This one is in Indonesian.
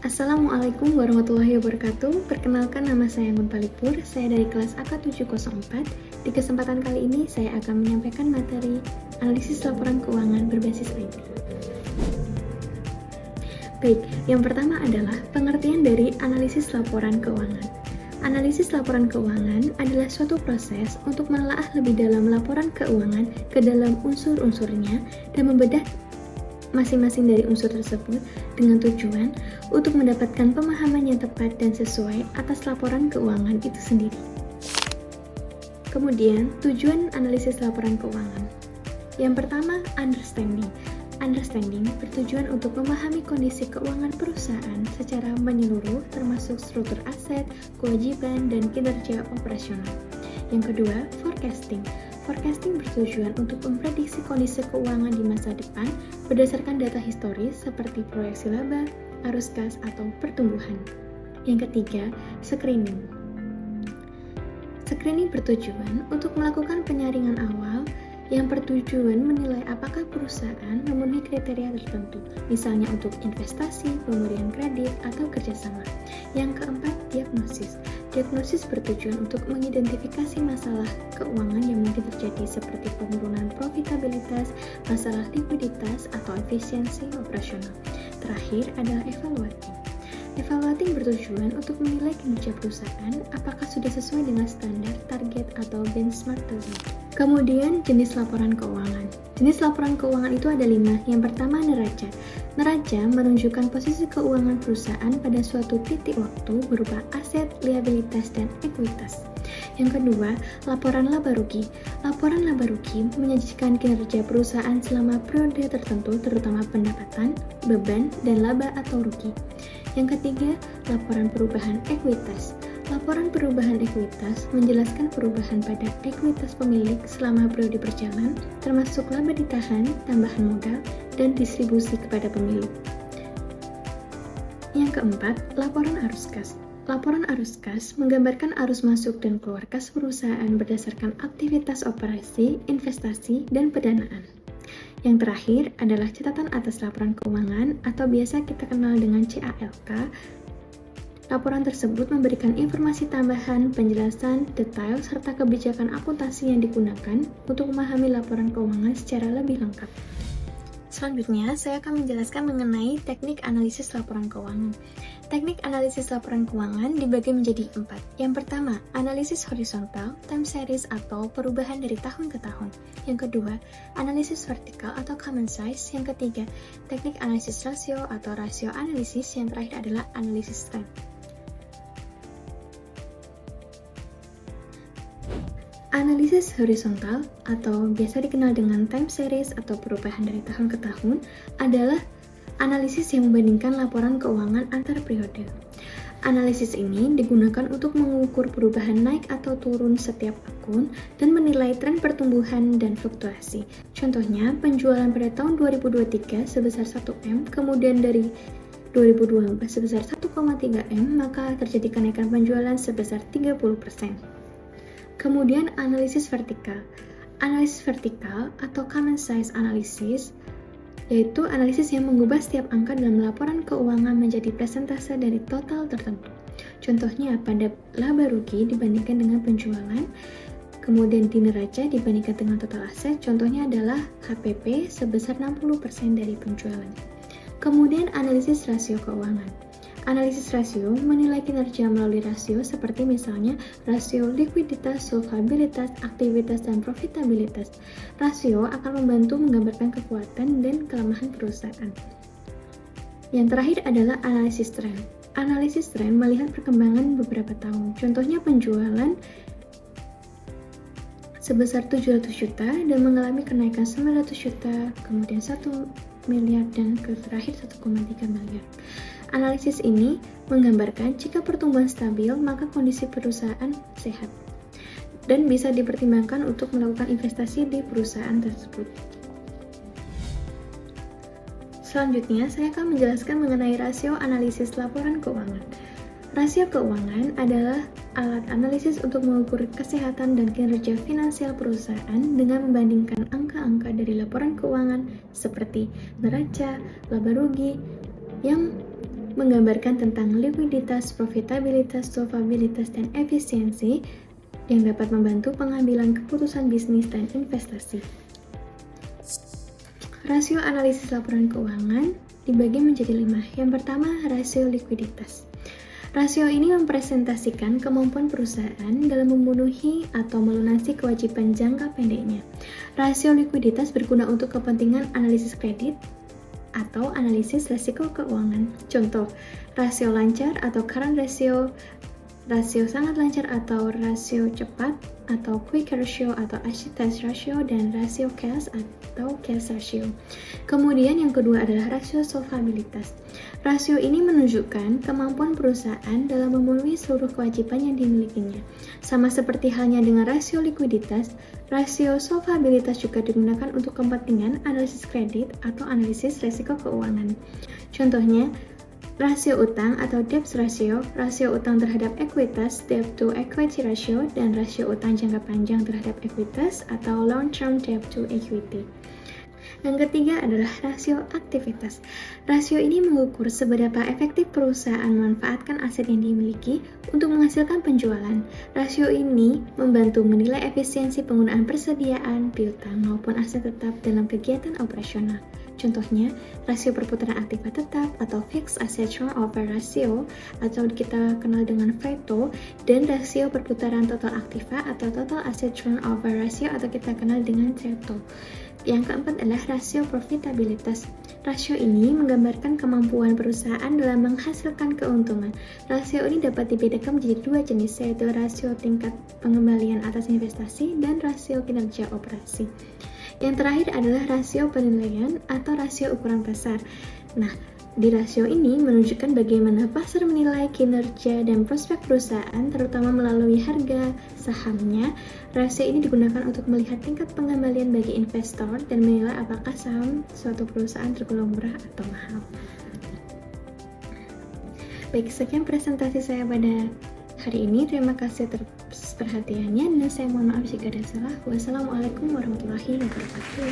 Assalamualaikum warahmatullahi wabarakatuh. Perkenalkan, nama saya Anggun Palipur. Saya dari kelas AK704. Di kesempatan kali ini saya akan menyampaikan materi analisis laporan keuangan berbasis IT. Baik, yang pertama adalah pengertian dari analisis laporan keuangan. Analisis laporan keuangan adalah suatu proses untuk menelaah lebih dalam laporan keuangan ke dalam unsur-unsurnya dan membedah masing-masing dari unsur tersebut dengan tujuan untuk mendapatkan pemahaman yang tepat dan sesuai atas laporan keuangan itu sendiri. Kemudian, tujuan analisis laporan keuangan. Yang pertama, understanding. Understanding bertujuan untuk memahami kondisi keuangan perusahaan secara menyeluruh, termasuk struktur aset, kewajiban, dan kinerja operasional. Yang kedua, forecasting. Forecasting bertujuan untuk memprediksi kondisi keuangan di masa depan berdasarkan data historis seperti proyeksi laba, arus kas, atau pertumbuhan. Yang ketiga, screening. Screening bertujuan untuk melakukan penyaringan awal yang bertujuan menilai apakah perusahaan memenuhi kriteria tertentu, misalnya untuk investasi, pemberian kredit, atau kerjasama. Yang keempat, diagnosis. Diagnosis bertujuan untuk mengidentifikasi masalah keuangan yang mungkin terjadi seperti penurunan profitabilitas, masalah likuiditas, atau efisiensi operasional. Terakhir adalah evaluating. Evaluating bertujuan untuk menilai kinerja perusahaan apakah sudah sesuai dengan standar, target, atau benchmark tertentu. Kemudian, jenis laporan keuangan. Jenis laporan keuangan itu ada 5. Yang pertama, neraca. Neraca menunjukkan posisi keuangan perusahaan pada suatu titik waktu berupa aset, liabilitas, dan ekuitas. Yang kedua, laporan laba rugi. Laporan laba rugi menyajikan kinerja perusahaan selama periode tertentu, terutama pendapatan, beban, dan laba atau rugi. Yang ketiga, laporan perubahan ekuitas. Laporan perubahan ekuitas menjelaskan perubahan pada ekuitas pemilik selama periode berjalan, termasuk laba ditahan, tambahan modal, dan distribusi kepada pemilik. Yang keempat, laporan arus kas. Laporan arus kas menggambarkan arus masuk dan keluar kas perusahaan berdasarkan aktivitas operasi, investasi, dan pendanaan. Yang terakhir adalah catatan atas laporan keuangan atau biasa kita kenal dengan CALK. Laporan tersebut memberikan informasi tambahan, penjelasan, detail, serta kebijakan akuntansi yang digunakan untuk memahami laporan keuangan secara lebih lengkap. Selanjutnya, saya akan menjelaskan mengenai teknik analisis laporan keuangan. Teknik analisis laporan keuangan dibagi menjadi 4. Yang pertama, analisis horizontal, time series atau perubahan dari tahun ke tahun. Yang kedua, analisis vertikal atau common size. Yang ketiga, teknik analisis rasio atau rasio analisis. Yang terakhir adalah analisis trend. Analisis horizontal atau biasa dikenal dengan time series atau perubahan dari tahun ke tahun adalah analisis yang membandingkan laporan keuangan antar periode. Analisis ini digunakan untuk mengukur perubahan naik atau turun setiap akun dan menilai tren pertumbuhan dan fluktuasi. Contohnya, penjualan pada tahun 2023 sebesar 1M, kemudian dari 2024 sebesar 1,3M, maka terjadi kenaikan penjualan sebesar 30%. Kemudian analisis vertikal. Analisis vertikal atau common size analysis yaitu analisis yang mengubah setiap angka dalam laporan keuangan menjadi persentase dari total tertentu. Contohnya pada laba rugi dibandingkan dengan penjualan, kemudian di neraca dibandingkan dengan total aset, contohnya adalah HPP sebesar 60% dari penjualan. Kemudian analisis rasio keuangan. Analisis rasio menilai kinerja melalui rasio seperti misalnya rasio likuiditas, solvabilitas, aktivitas, dan profitabilitas. Rasio akan membantu menggambarkan kekuatan dan kelemahan perusahaan. Yang terakhir adalah analisis tren. Analisis tren melihat perkembangan beberapa tahun. Contohnya penjualan sebesar 700 juta dan mengalami kenaikan 900 juta, kemudian 1 miliar, dan terakhir 1,3 miliar. Analisis ini menggambarkan jika pertumbuhan stabil, maka kondisi perusahaan sehat dan bisa dipertimbangkan untuk melakukan investasi di perusahaan tersebut. Selanjutnya, saya akan menjelaskan mengenai rasio analisis laporan keuangan. Rasio keuangan adalah alat analisis untuk mengukur kesehatan dan kinerja finansial perusahaan dengan membandingkan angka-angka dari laporan keuangan seperti neraca, laba rugi, yang menggambarkan tentang likuiditas, profitabilitas, solvabilitas, dan efisiensi yang dapat membantu pengambilan keputusan bisnis dan investasi. Rasio analisis laporan keuangan dibagi menjadi 5. Yang pertama, rasio likuiditas. Rasio ini mempresentasikan kemampuan perusahaan dalam memenuhi atau melunasi kewajiban jangka pendeknya. Rasio likuiditas berguna untuk kepentingan analisis kredit atau analisis risiko keuangan. Contoh, rasio lancar atau current ratio, rasio sangat lancar atau rasio cepat, atau quick ratio atau acid test ratio, dan rasio cash atau cash ratio. Kemudian yang kedua adalah rasio solvabilitas. Rasio ini menunjukkan kemampuan perusahaan dalam memenuhi seluruh kewajiban yang dimilikinya. Sama seperti halnya dengan rasio likuiditas, rasio solvabilitas juga digunakan untuk kepentingan analisis kredit atau analisis risiko keuangan. Contohnya, rasio utang atau debt ratio, rasio utang terhadap ekuitas, debt to equity ratio, dan rasio utang jangka panjang terhadap ekuitas atau long term debt to equity. Yang ketiga adalah rasio aktivitas. Rasio ini mengukur seberapa efektif perusahaan memanfaatkan aset yang dimiliki untuk menghasilkan penjualan. Rasio ini membantu menilai efisiensi penggunaan persediaan, piutang, maupun aset tetap dalam kegiatan operasional. Contohnya, rasio perputaran aktiva tetap atau Fixed Asset Turnover Ratio atau kita kenal dengan FATO, dan rasio perputaran total aktiva atau Total Asset Turnover Ratio atau kita kenal dengan TATO. Yang keempat adalah rasio profitabilitas. Rasio ini menggambarkan kemampuan perusahaan dalam menghasilkan keuntungan. Rasio ini dapat dibedakan menjadi 2 jenis, yaitu rasio tingkat pengembalian atas investasi dan rasio kinerja operasi. Yang terakhir adalah rasio penilaian atau rasio ukuran pasar. Nah, di rasio ini menunjukkan bagaimana pasar menilai kinerja dan prospek perusahaan, terutama melalui harga sahamnya. Rasio ini digunakan untuk melihat tingkat pengembalian bagi investor dan menilai apakah saham suatu perusahaan tergolong murah atau mahal. Baik, sekian presentasi saya pada hari ini. Terima kasih atas perhatiannya dan saya mohon maaf jika ada salah. Wassalamualaikum warahmatullahi wabarakatuh.